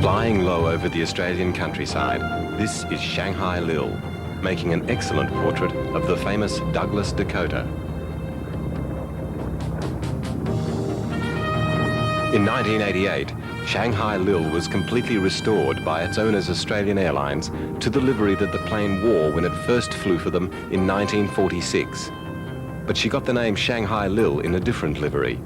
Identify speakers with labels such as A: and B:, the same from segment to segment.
A: Flying low over the Australian countryside, this is Shanghai Lil, making an excellent portrait of the famous Douglas Dakota. In 1988, Shanghai Lil was completely restored by its owners Australian Airlines to the livery that the plane wore when it first flew for them in 1946. But she got the name Shanghai Lil in a different livery.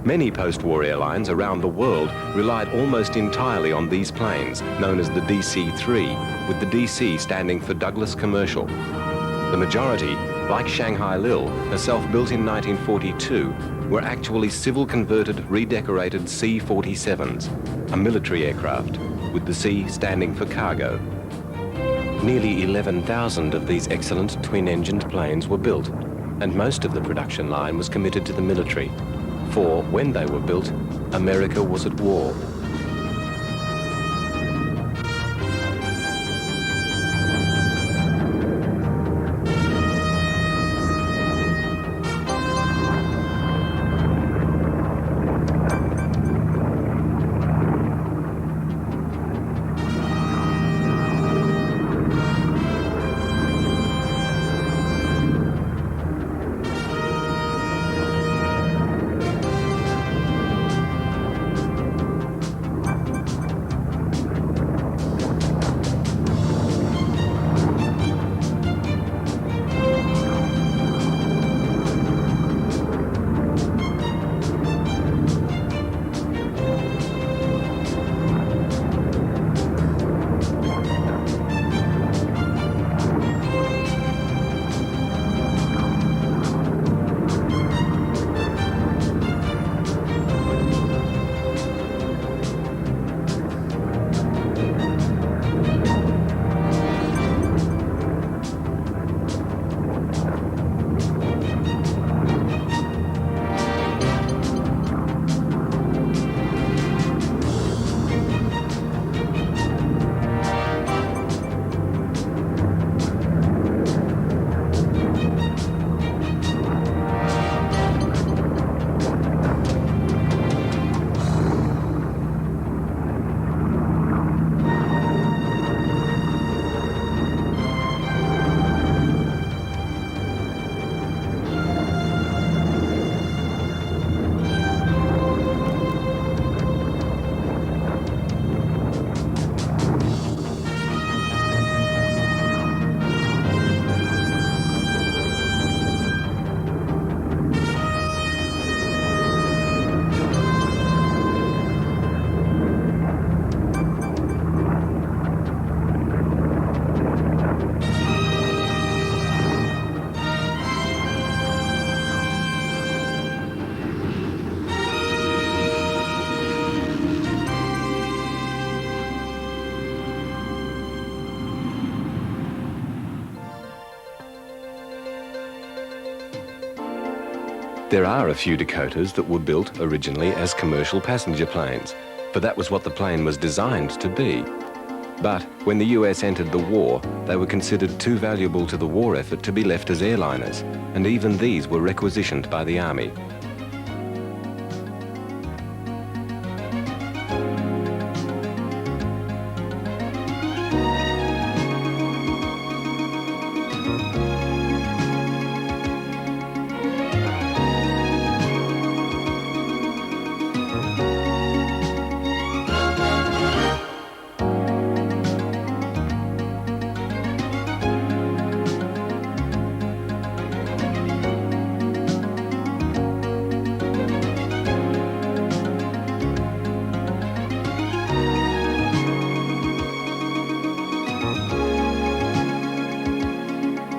A: Many post-war airlines around the world relied almost entirely on these planes, known as the DC-3, with the DC standing for Douglas Commercial. The majority, like Shanghai Lil, herself built in 1942, were actually civil-converted, redecorated C-47s, a military aircraft, with the C standing for cargo. Nearly 11,000 of these excellent twin-engined planes were built, and most of the production line was committed to the military. For when they were built, America was at war. There are a few Dakotas that were built originally as commercial passenger planes, for that was what the plane was designed to be. But when the US entered the war, they were considered too valuable to the war effort to be left as airliners, and even these were requisitioned by the Army.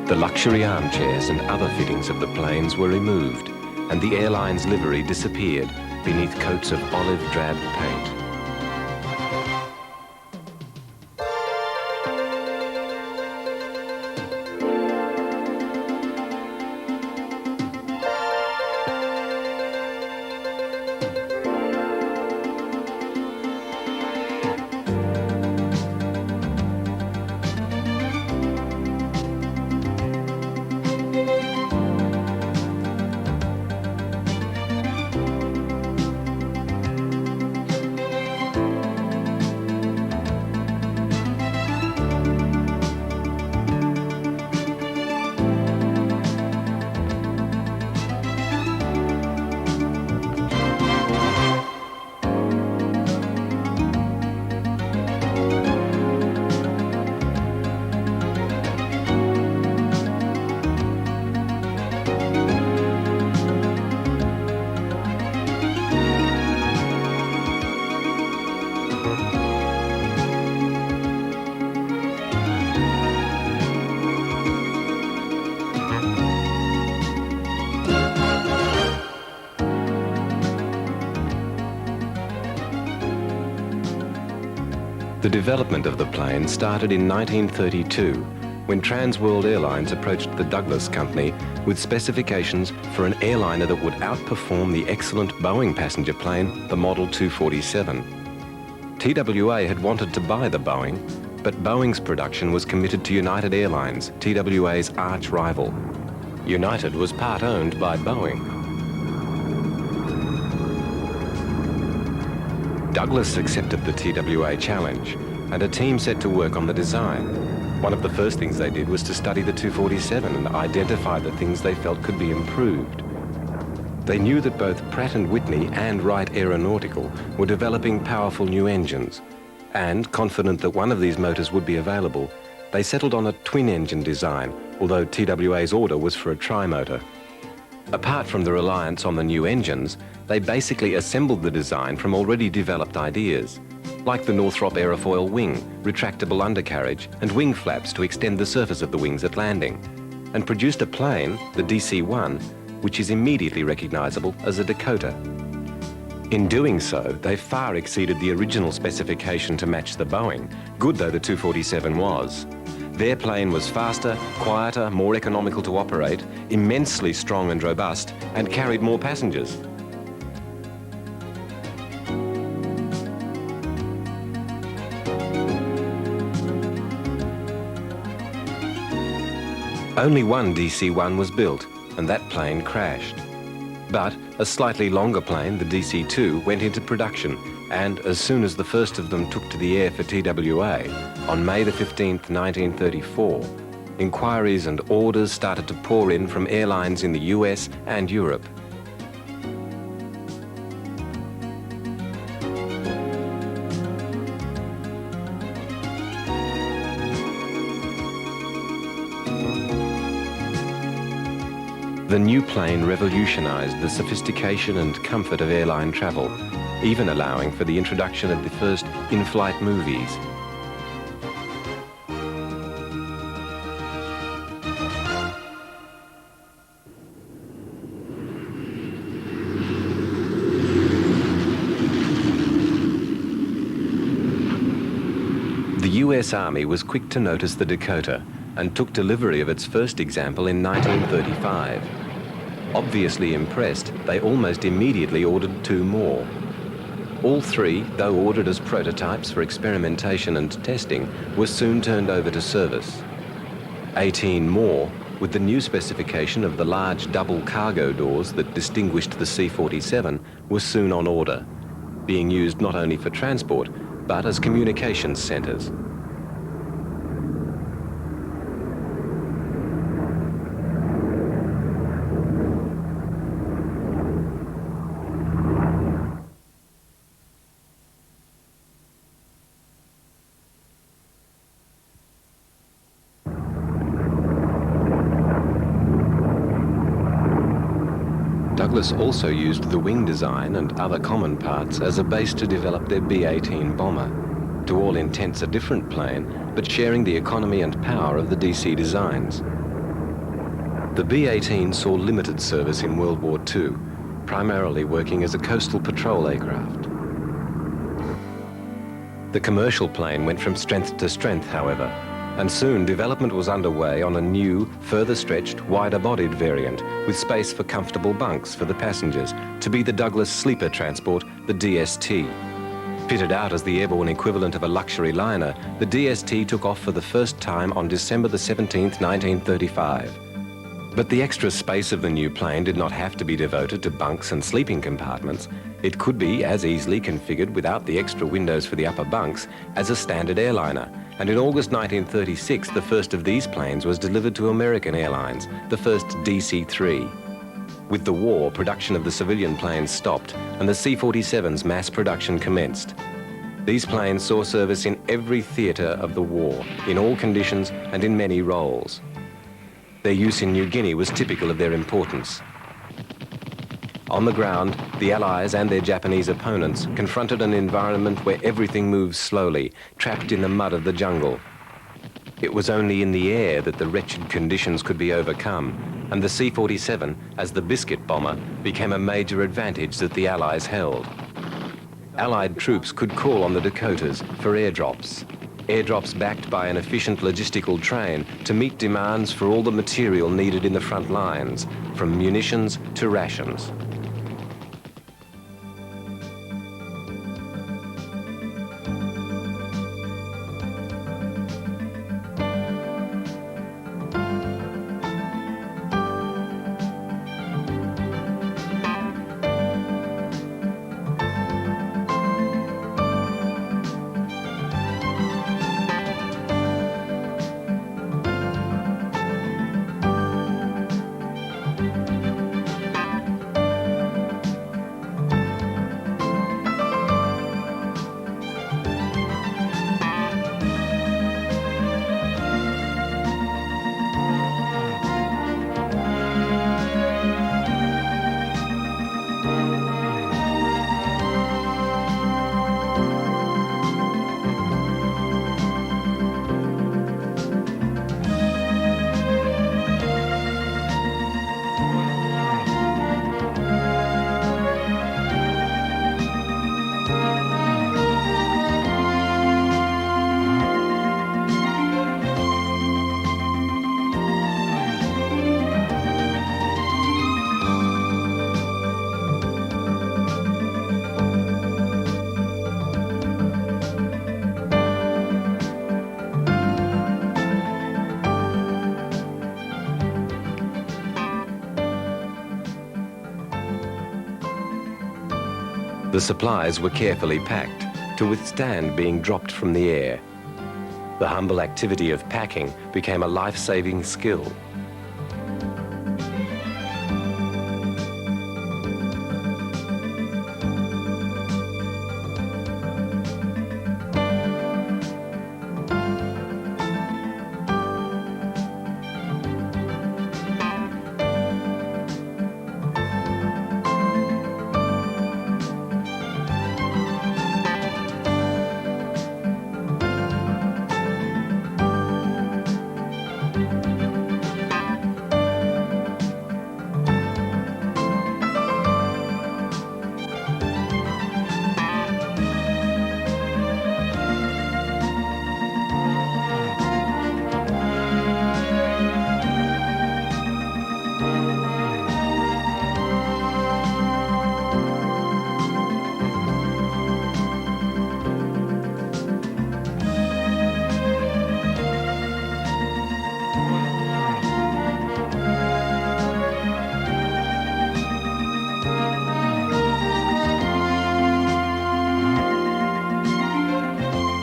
A: The luxury armchairs and other fittings of the planes were removed, and the airline's livery disappeared beneath coats of olive drab paint. The development of the plane started in 1932 when Trans World Airlines approached the Douglas Company with specifications for an airliner that would outperform the excellent Boeing passenger plane, the Model 247. TWA had wanted to buy the Boeing, but Boeing's production was committed to United Airlines, TWA's arch rival. United was part owned by Boeing. Douglas accepted the TWA challenge, and a team set to work on the design. One of the first things they did was to study the 247 and identify the things they felt could be improved. They knew that both Pratt & Whitney and Wright Aeronautical were developing powerful new engines, and confident that one of these motors would be available, they settled on a twin-engine design, although TWA's order was for a tri-motor. Apart from the reliance on the new engines, they basically assembled the design from already developed ideas, like the Northrop aerofoil wing, retractable undercarriage, and wing flaps to extend the surface of the wings at landing, and produced a plane, the DC-1, which is immediately recognizable as a Dakota. In doing so, they far exceeded the original specification to match the Boeing, good though the 247 was. Their plane was faster, quieter, more economical to operate, immensely strong and robust, and carried more passengers. Only one DC-1 was built, and that plane crashed. But a slightly longer plane, the DC-2, went into production, and as soon as the first of them took to the air for TWA, on May the 15th, 1934, inquiries and orders started to pour in from airlines in the US and Europe. The new plane revolutionized the sophistication and comfort of airline travel, even allowing for the introduction of the first in-flight movies. The US Army was quick to notice the Dakota and took delivery of its first example in 1935. Obviously impressed, they almost immediately ordered 2 more. All 3, though ordered as prototypes for experimentation and testing, were soon turned over to service. 18 more, with the new specification of the large double cargo doors that distinguished the C-47, were soon on order, being used not only for transport, but as communications centers. Douglas also used the wing design and other common parts as a base to develop their B-18 bomber, to all intents a different plane, but sharing the economy and power of the DC designs. The B-18 saw limited service in World War II, primarily working as a coastal patrol aircraft. The commercial plane went from strength to strength, however, and soon development was underway on a new, further stretched, wider-bodied variant with space for comfortable bunks for the passengers, to be the Douglas sleeper transport, the DST. Fitted out as the airborne equivalent of a luxury liner, the DST took off for the first time on December the 17th, 1935. But the extra space of the new plane did not have to be devoted to bunks and sleeping compartments. It could be as easily configured without the extra windows for the upper bunks as a standard airliner. And in August 1936, the first of these planes was delivered to American Airlines, the first DC-3. With the war, production of the civilian planes stopped, and the C-47's mass production commenced. These planes saw service in every theatre of the war, in all conditions and in many roles. Their use in New Guinea was typical of their importance. On the ground, the Allies and their Japanese opponents confronted an environment where everything moves slowly, trapped in the mud of the jungle. It was only in the air that the wretched conditions could be overcome, and the C-47, as the biscuit bomber, became a major advantage that the Allies held. Allied troops could call on the Dakotas for airdrops. Airdrops backed by an efficient logistical train to meet demands for all the material needed in the front lines, from munitions to rations. The supplies were carefully packed to withstand being dropped from the air. The humble activity of packing became a life-saving skill.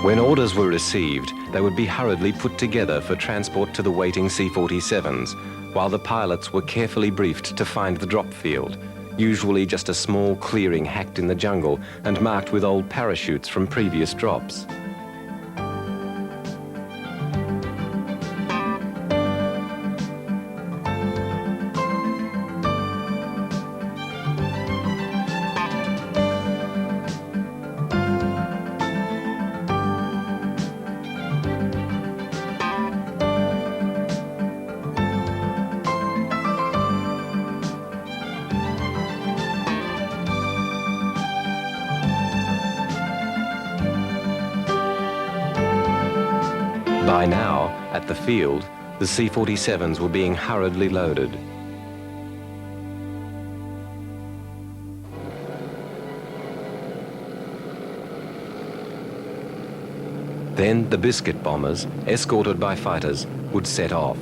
A: When orders were received, they would be hurriedly put together for transport to the waiting C-47s, while the pilots were carefully briefed to find the drop field, usually just a small clearing hacked in the jungle and marked with old parachutes from previous drops. By now, at the field, the C-47s were being hurriedly loaded. Then the biscuit bombers, escorted by fighters, would set off.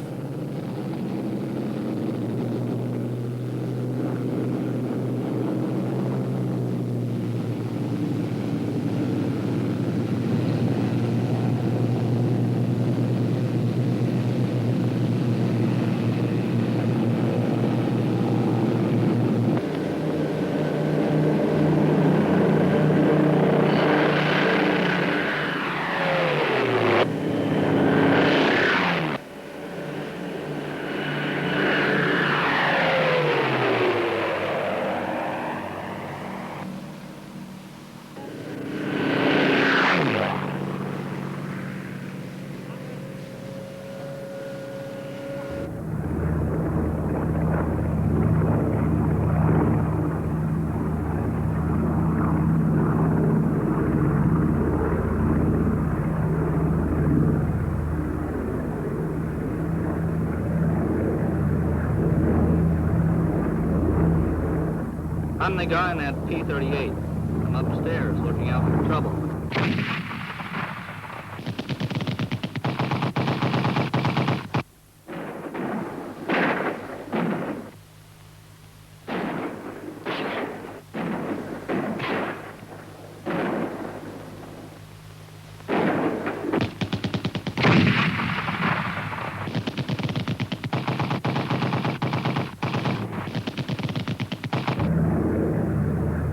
B: I'm the guy in that P-38. I'm upstairs looking out for trouble.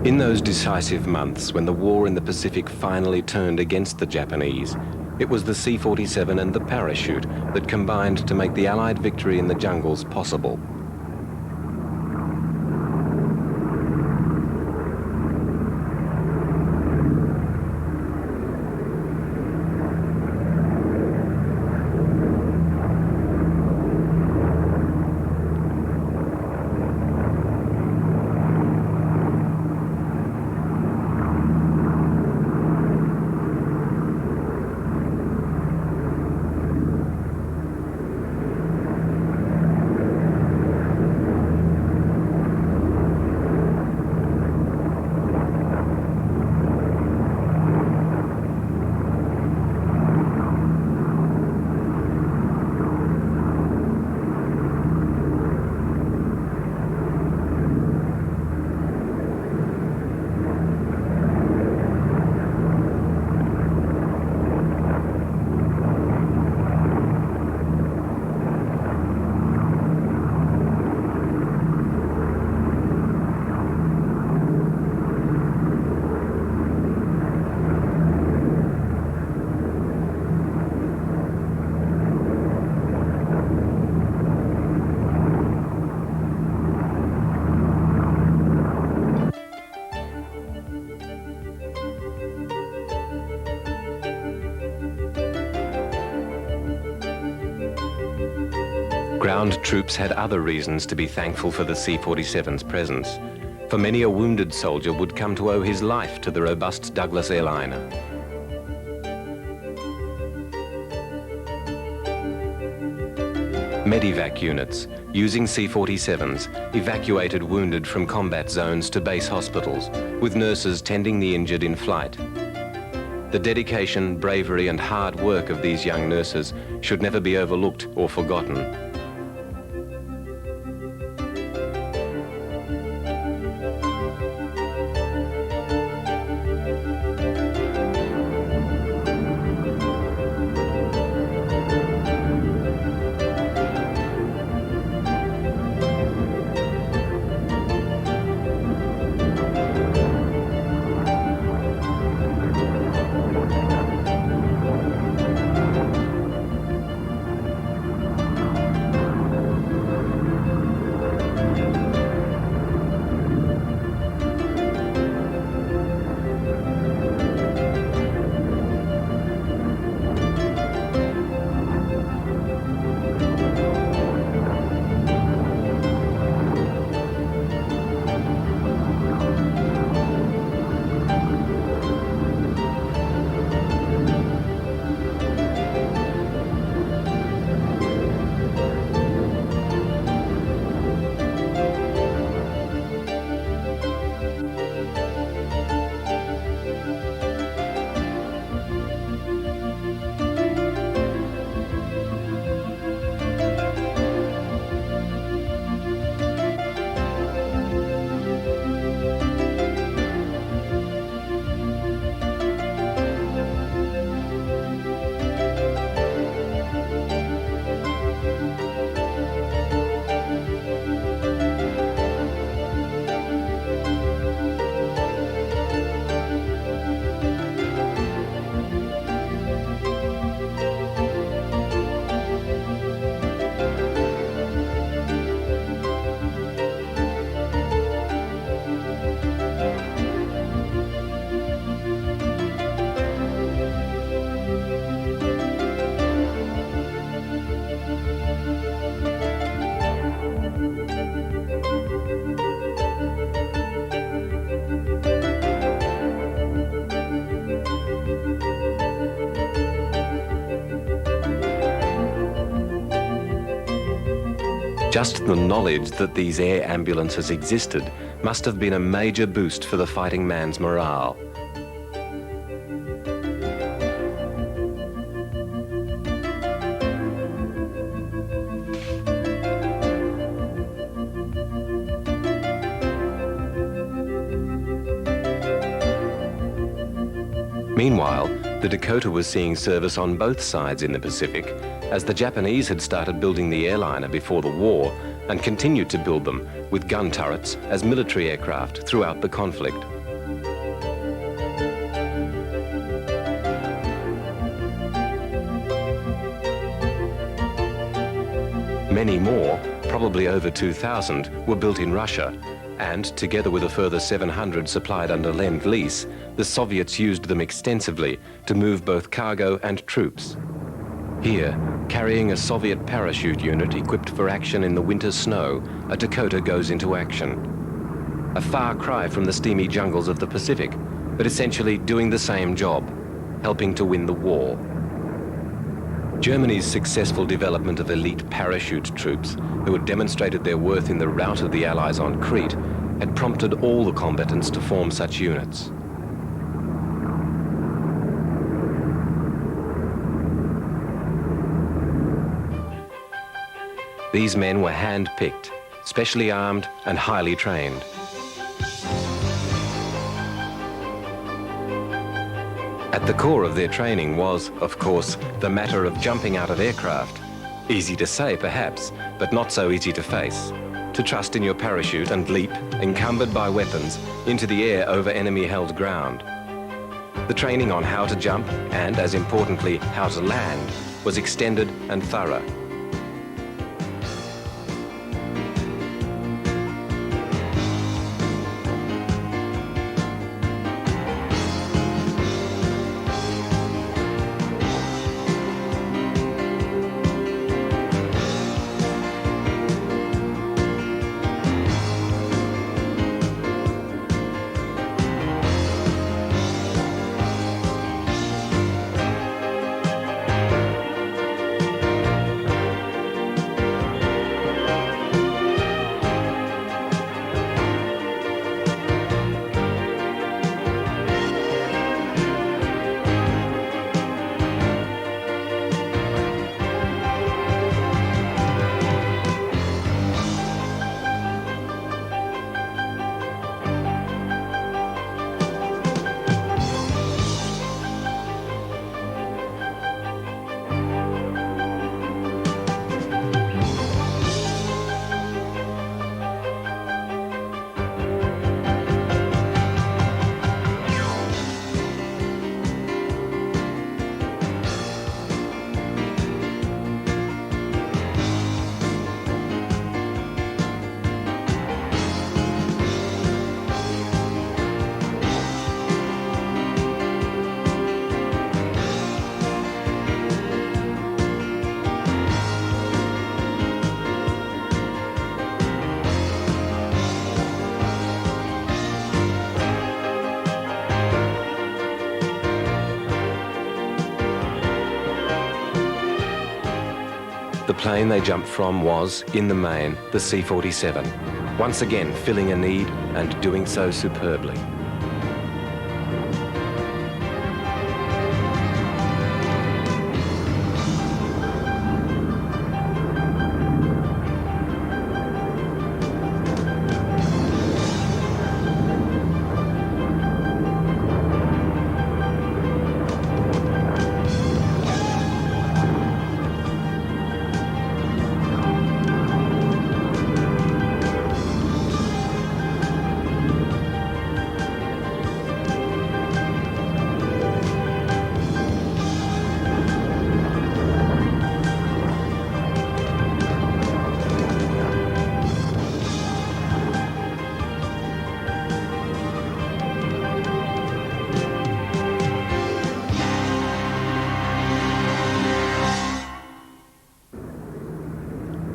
A: In those decisive months when the war in the Pacific finally turned against the Japanese, it was the C-47 and the parachute that combined to make the Allied victory in the jungles possible. Ground troops had other reasons to be thankful for the C-47's presence, for many a wounded soldier would come to owe his life to the robust Douglas airliner. Medivac units, using C-47s, evacuated wounded from combat zones to base hospitals, with nurses tending the injured in flight. The dedication, bravery and hard work of these young nurses should never be overlooked or forgotten. Just the knowledge that these air ambulances existed must have been a major boost for the fighting man's morale. Meanwhile, the Dakota was seeing service on both sides in the Pacific, as the Japanese had started building the airliner before the war and continued to build them with gun turrets as military aircraft throughout the conflict. Many more, probably over 2,000, were built in Russia, and together with a further 700 supplied under Lend-Lease, the Soviets used them extensively to move both cargo and troops. Here, carrying a Soviet parachute unit equipped for action in the winter snow, a Dakota goes into action. A far cry from the steamy jungles of the Pacific, but essentially doing the same job, helping to win the war. Germany's successful development of elite parachute troops, who had demonstrated their worth in the rout of the Allies on Crete, had prompted all the combatants to form such units. These men were hand-picked, specially armed and highly trained. At the core of their training was, of course, the matter of jumping out of aircraft. Easy to say, perhaps, but not so easy to face. To trust in your parachute and leap, encumbered by weapons, into the air over enemy-held ground. The training on how to jump and, as importantly, how to land was extended and thorough. The plane they jumped from was, in the main, the C-47, once again filling a need and doing so superbly.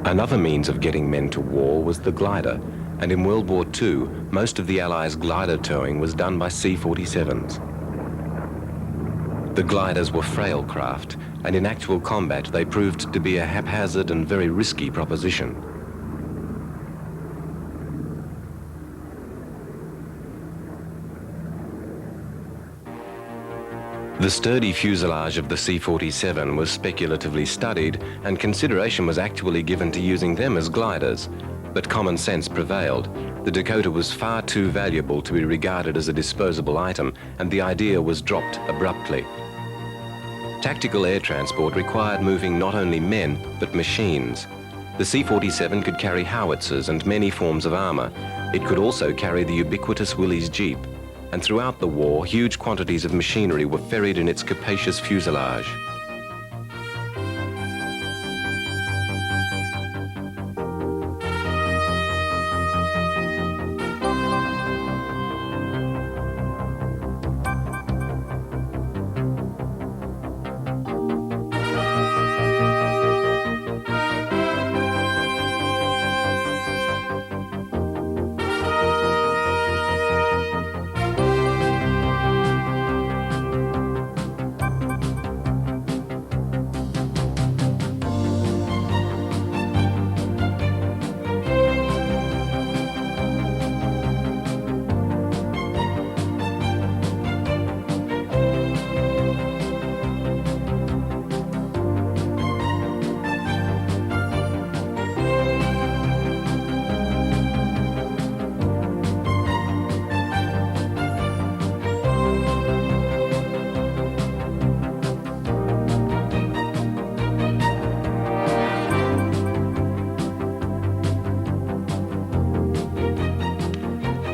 A: Another means of getting men to war was the glider, and in World War II, most of the Allies' glider towing was done by C-47s. The gliders were frail craft, and in actual combat they proved to be a haphazard and very risky proposition. The sturdy fuselage of the C-47 was speculatively studied, and consideration was actually given to using them as gliders. But common sense prevailed. The Dakota was far too valuable to be regarded as a disposable item, and the idea was dropped abruptly. Tactical air transport required moving not only men, but machines. The C-47 could carry howitzers and many forms of armour. It could also carry the ubiquitous Willys Jeep. And throughout the war, huge quantities of machinery were ferried in its capacious fuselage.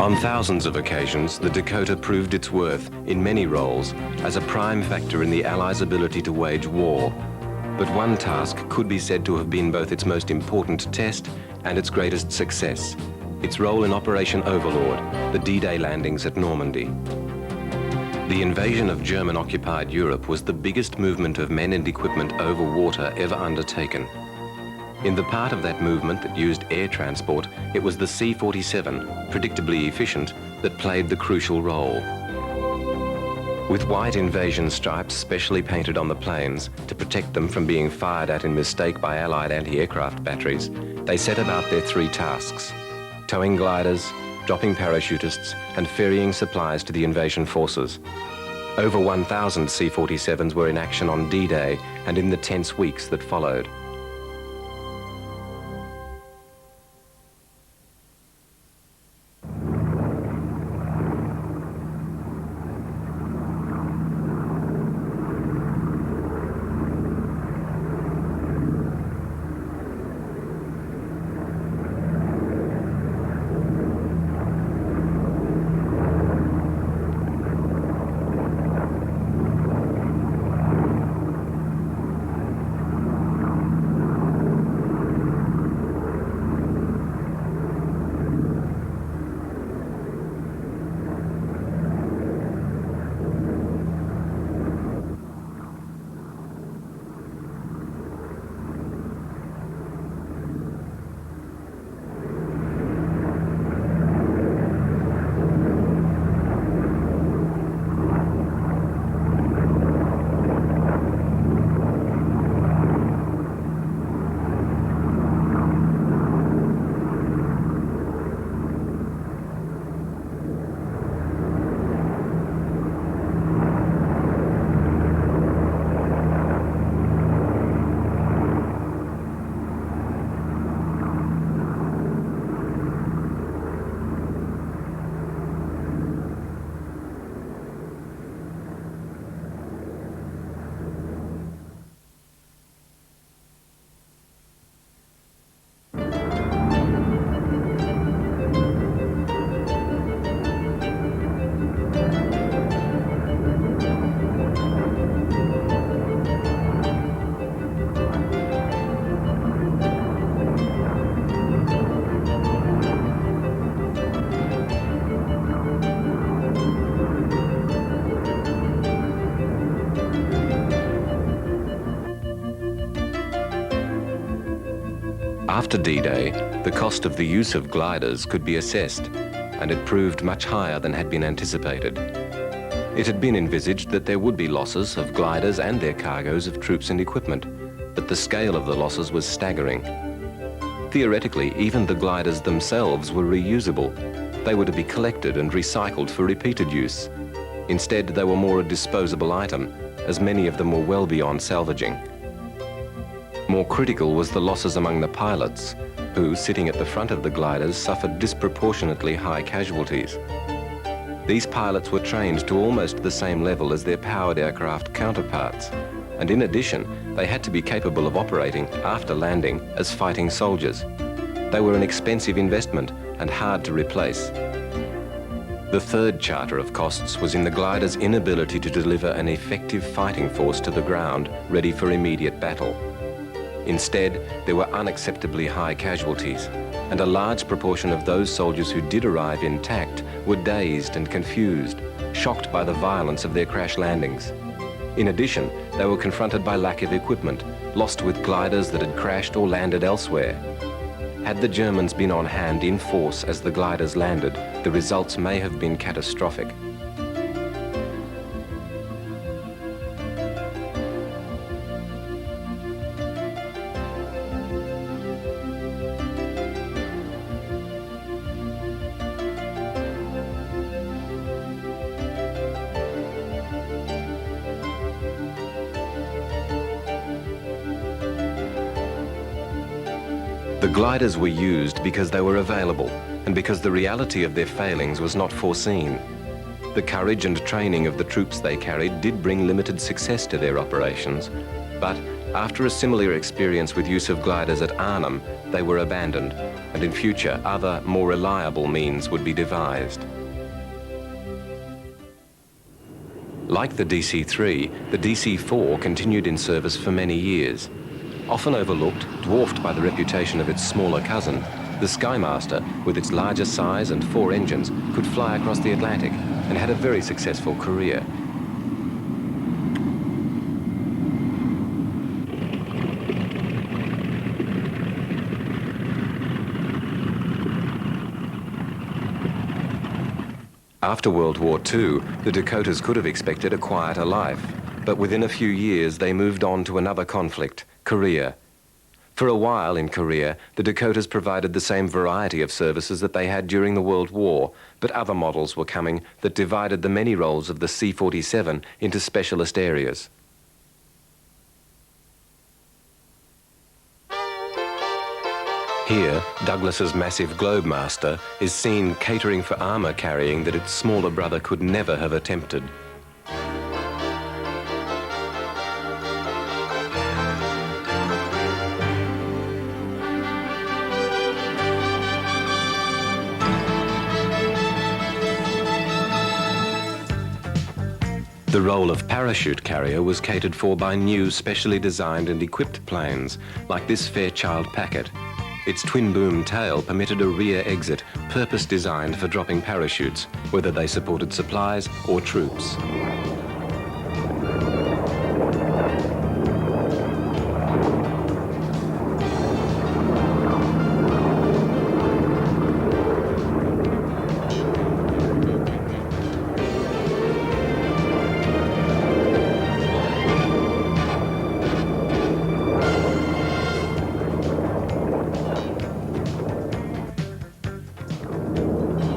A: On thousands of occasions, the Dakota proved its worth in many roles as a prime factor in the Allies' ability to wage war. But one task could be said to have been both its most important test and its greatest success: its role in Operation Overlord, the D-Day landings at Normandy. The invasion of German-occupied Europe was the biggest movement of men and equipment over water ever undertaken. In the part of that movement that used air transport, it was the C-47, predictably efficient, that played the crucial role. With white invasion stripes specially painted on the planes to protect them from being fired at in mistake by Allied anti-aircraft batteries, they set about their three tasks: towing gliders, dropping parachutists, and ferrying supplies to the invasion forces. Over 1,000 C-47s were in action on D-Day and in the tense weeks that followed. After D-Day, the cost of the use of gliders could be assessed, and it proved much higher than had been anticipated. It had been envisaged that there would be losses of gliders and their cargoes of troops and equipment, but the scale of the losses was staggering. Theoretically, even the gliders themselves were reusable. They were to be collected and recycled for repeated use. Instead, they were more a disposable item, as many of them were well beyond salvaging. More critical was the losses among the pilots, who, sitting at the front of the gliders, suffered disproportionately high casualties. These pilots were trained to almost the same level as their powered aircraft counterparts, and in addition, they had to be capable of operating after landing as fighting soldiers. They were an expensive investment and hard to replace. The third charter of costs was in the gliders' inability to deliver an effective fighting force to the ground ready for immediate battle. Instead, there were unacceptably high casualties, and a large proportion of those soldiers who did arrive intact were dazed and confused, shocked by the violence of their crash landings. In addition, they were confronted by lack of equipment, lost with gliders that had crashed or landed elsewhere. Had the Germans been on hand in force as the gliders landed, the results may have been catastrophic. The gliders were used because they were available and because the reality of their failings was not foreseen. The courage and training of the troops they carried did bring limited success to their operations, but after a similar experience with use of gliders at Arnhem, they were abandoned, and in future other, more reliable means would be devised. Like the DC-3, the DC-4 continued in service for many years. Often overlooked, dwarfed by the reputation of its smaller cousin, the Skymaster, with its larger size and 4 engines, could fly across the Atlantic and had a very successful career. After World War II, the Dakotas could have expected a quieter life, but within a few years they moved on to another conflict, Korea. For a while in Korea, the Dakotas provided the same variety of services that they had during the World War, but other models were coming that divided the many roles of the C-47 into specialist areas. Here, Douglas's massive Globemaster is seen catering for armour carrying that its smaller brother could never have attempted. The role of parachute carrier was catered for by new, specially designed and equipped planes, like this Fairchild Packet. Its twin-boom tail permitted a rear exit, purpose-designed for dropping parachutes, whether they supported supplies or troops.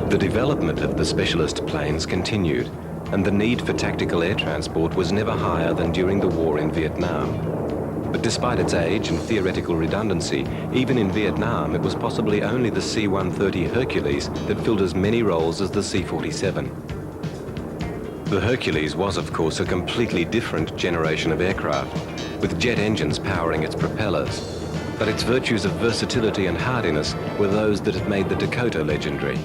A: The development of the specialist planes continued, and the need for tactical air transport was never higher than during the war in Vietnam. But despite its age and theoretical redundancy, even in Vietnam it was possibly only the C-130 Hercules that filled as many roles as the C-47. The Hercules was, of course, a completely different generation of aircraft, with jet engines powering its propellers. But its virtues of versatility and hardiness were those that had made the Dakota legendary.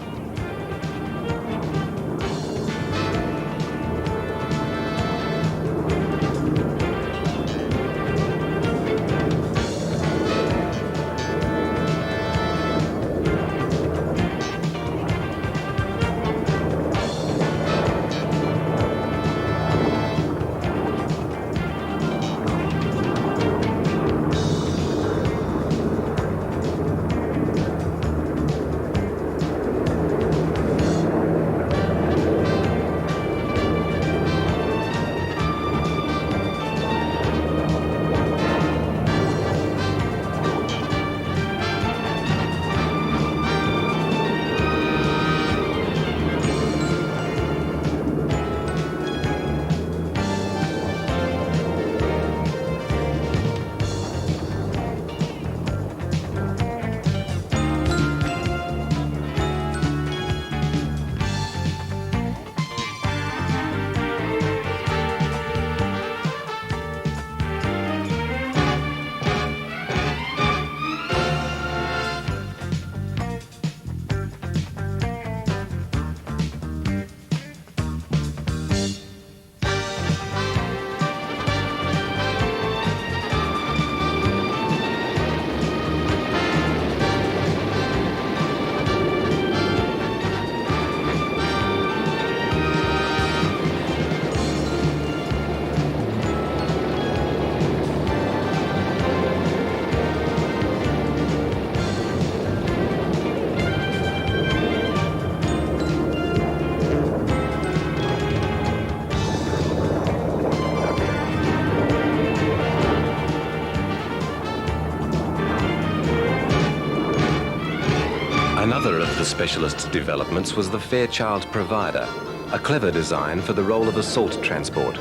A: Specialist's developments was the Fairchild Provider, a clever design for the role of assault transport.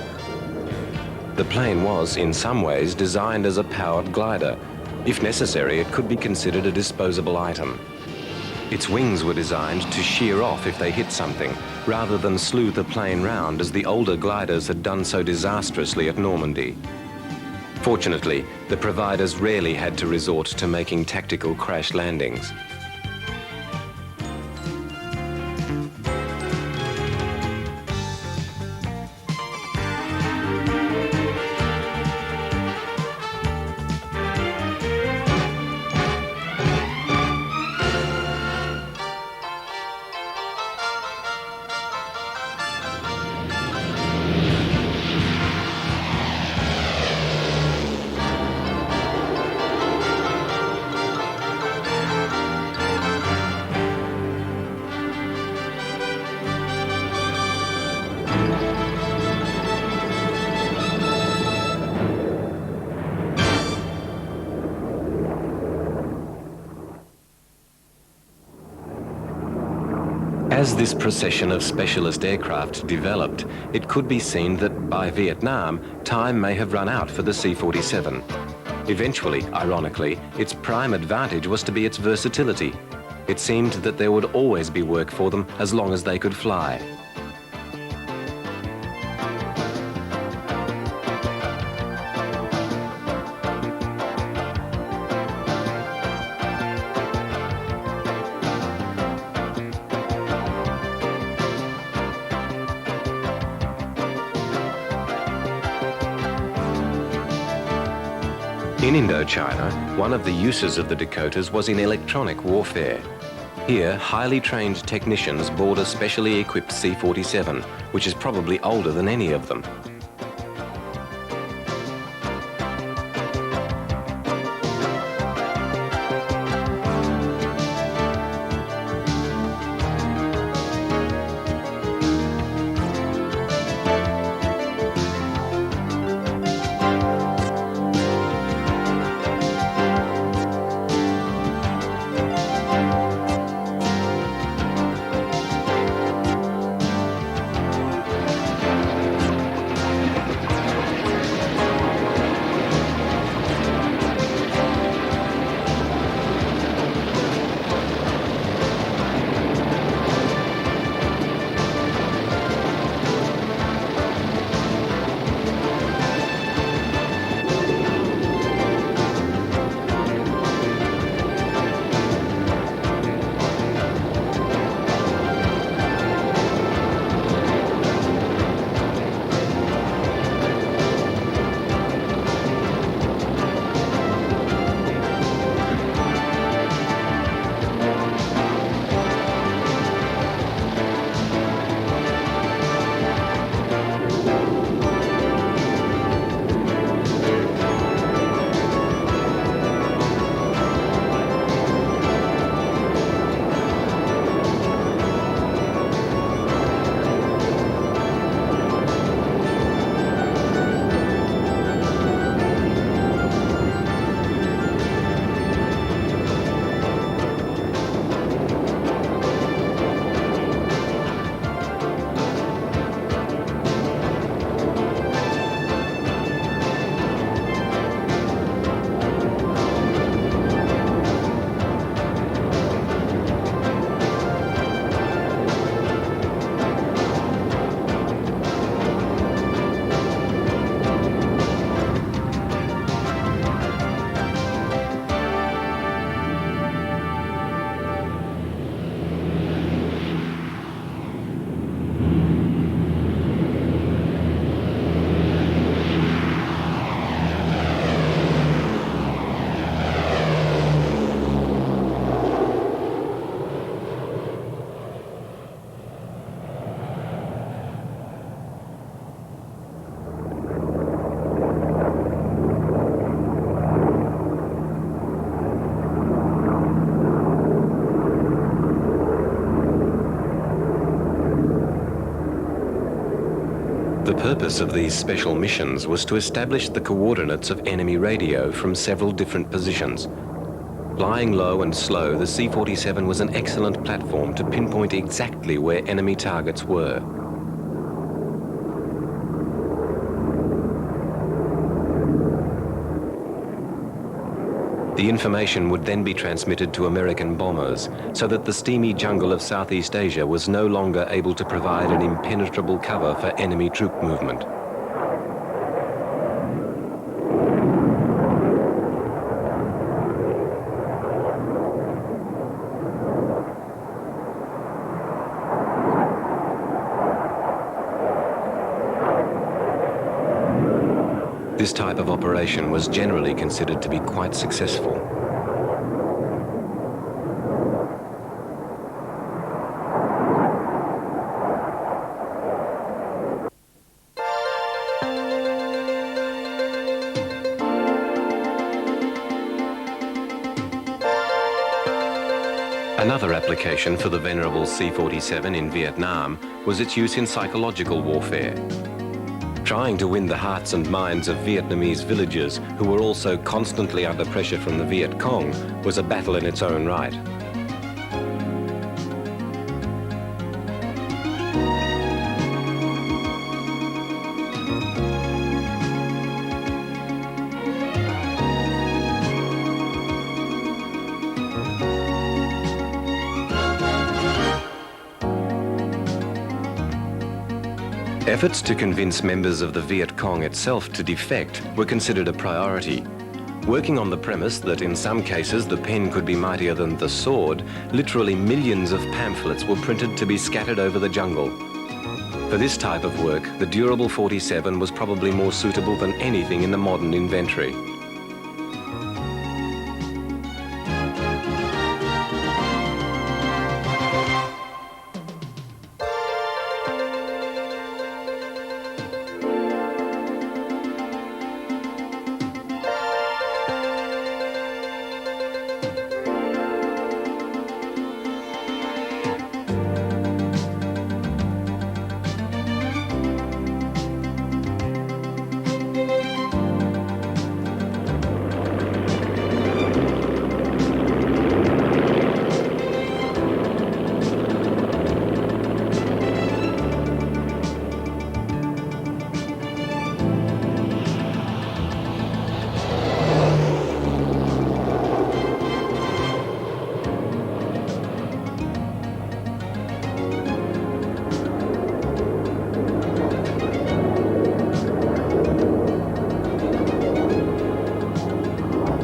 A: The plane was, in some ways, designed as a powered glider. If necessary, it could be considered a disposable item. Its wings were designed to shear off if they hit something, rather than slew the plane round as the older gliders had done so disastrously at Normandy. Fortunately, the Providers rarely had to resort to making tactical crash landings. As this procession of specialist aircraft developed, it could be seen that by Vietnam, time may have run out for the C-47. Eventually, ironically, its prime advantage was to be its versatility. It seemed that there would always be work for them as long as they could fly. In Indochina, one of the uses of the Dakotas was in electronic warfare. Here, highly trained technicians board a specially equipped C-47, which is probably older than any of them. The purpose of these special missions was to establish the coordinates of enemy radio from several different positions. Flying low and slow, the C-47 was an excellent platform to pinpoint exactly where enemy targets were. The information would then be transmitted to American bombers, so that the steamy jungle of Southeast Asia was no longer able to provide an impenetrable cover for enemy troop movement. This type of operation was generally considered to be quite successful. Another application for the venerable C-47 in Vietnam was its use in psychological warfare. Trying to win the hearts and minds of Vietnamese villagers who were also constantly under pressure from the Viet Cong was a battle in its own right. Efforts to convince members of the Viet Cong itself to defect were considered a priority. Working on the premise that in some cases the pen could be mightier than the sword, literally millions of pamphlets were printed to be scattered over the jungle. For this type of work, the durable 47 was probably more suitable than anything in the modern inventory.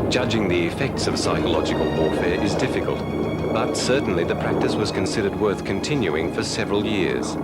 A: Judging the effects of psychological warfare is difficult, but certainly the practice was considered worth continuing for several years.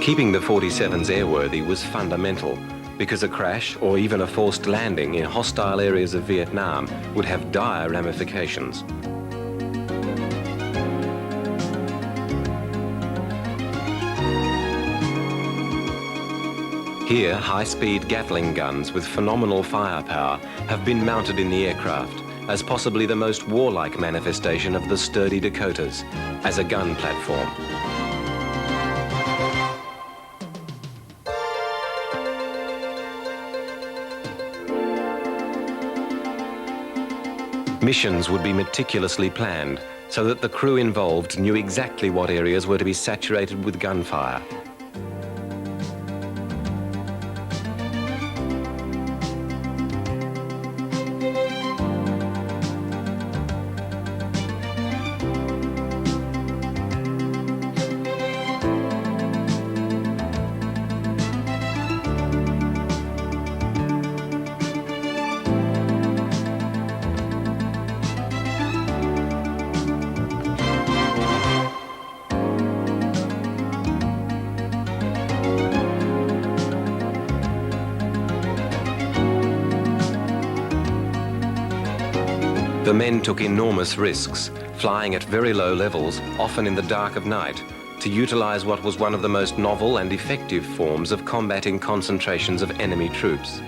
A: Keeping the 47s airworthy was fundamental, because a crash or even a forced landing in hostile areas of Vietnam would have dire ramifications. Here, high-speed Gatling guns with phenomenal firepower have been mounted in the aircraft as possibly the most warlike manifestation of the sturdy Dakotas, as a gun platform. Missions would be meticulously planned so that the crew involved knew exactly what areas were to be saturated with gunfire. The men took enormous risks, flying at very low levels, often in the dark of night, to utilize what was one of the most novel and effective forms of combating concentrations of enemy troops.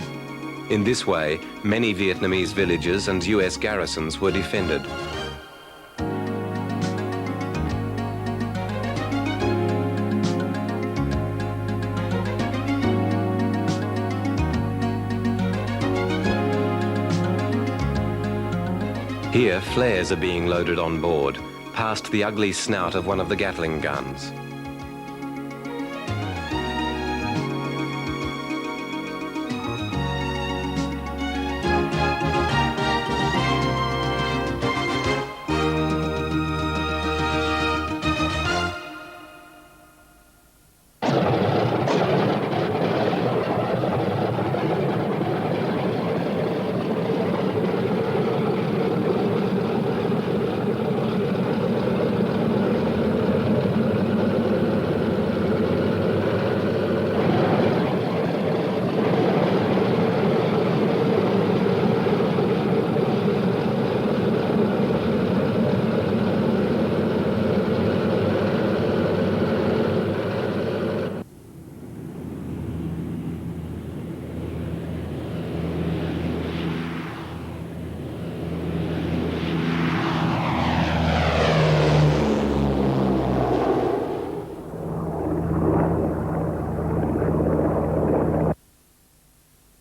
A: In this way, many Vietnamese villages and US garrisons were defended. Here, flares are being loaded on board, past the ugly snout of one of the Gatling guns.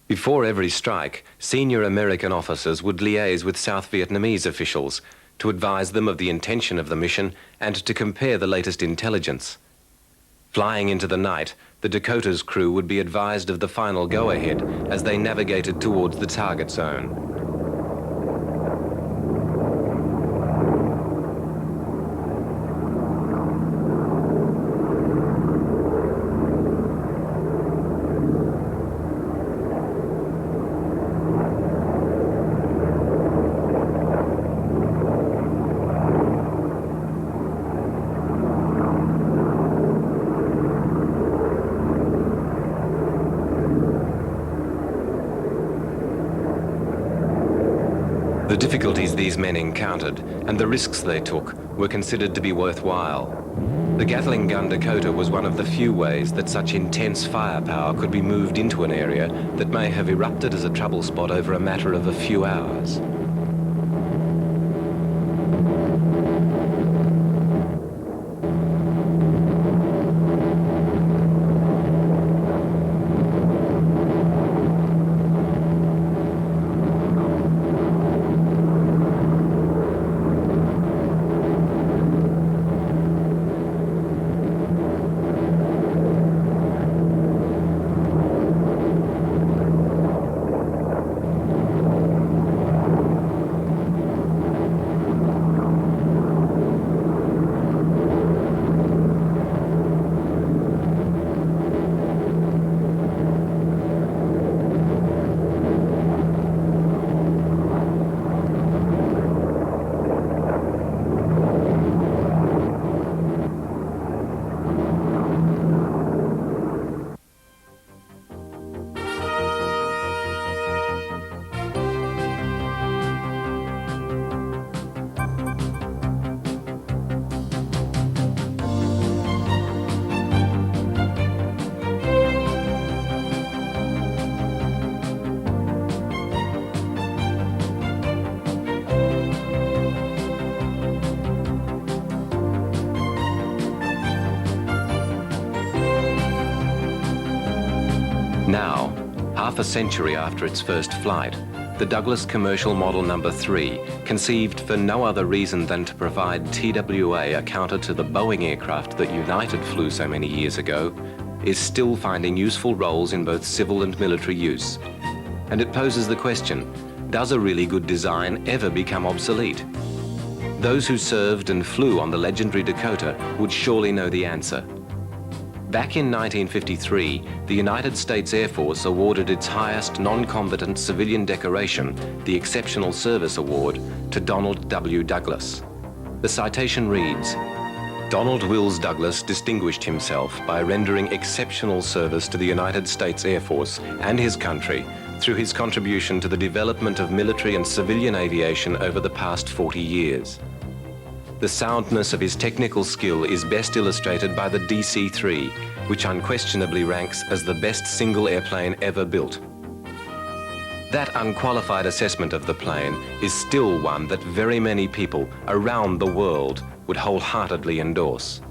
A: Before every strike, senior American officers would liaise with South Vietnamese officials to advise them of the intention of the mission and to compare the latest intelligence. Flying into the night, the Dakota's crew would be advised of the final go-ahead as they navigated towards the target zone. The difficulties these men encountered and the risks they took were considered to be worthwhile. The Gatling gun Dakota was one of the few ways that such intense firepower could be moved into an area that may have erupted as a trouble spot over a matter of a few hours. Now, half a century after its first flight, the Douglas Commercial Model No. 3, conceived for no other reason than to provide TWA a counter to the Boeing aircraft that United flew so many years ago, is still finding useful roles in both civil and military use. And it poses the question, does a really good design ever become obsolete? Those who served and flew on the legendary Dakota would surely know the answer. Back in 1953, the United States Air Force awarded its highest non-combatant civilian decoration, the Exceptional Service Award, to Donald W. Douglas. The citation reads, Donald Wills Douglas distinguished himself by rendering exceptional service to the United States Air Force and his country through his contribution to the development of military and civilian aviation over the past 40 years. The soundness of his technical skill is best illustrated by the DC-3, which unquestionably ranks as the best single airplane ever built. That unqualified assessment of the plane is still one that very many people around the world would wholeheartedly endorse.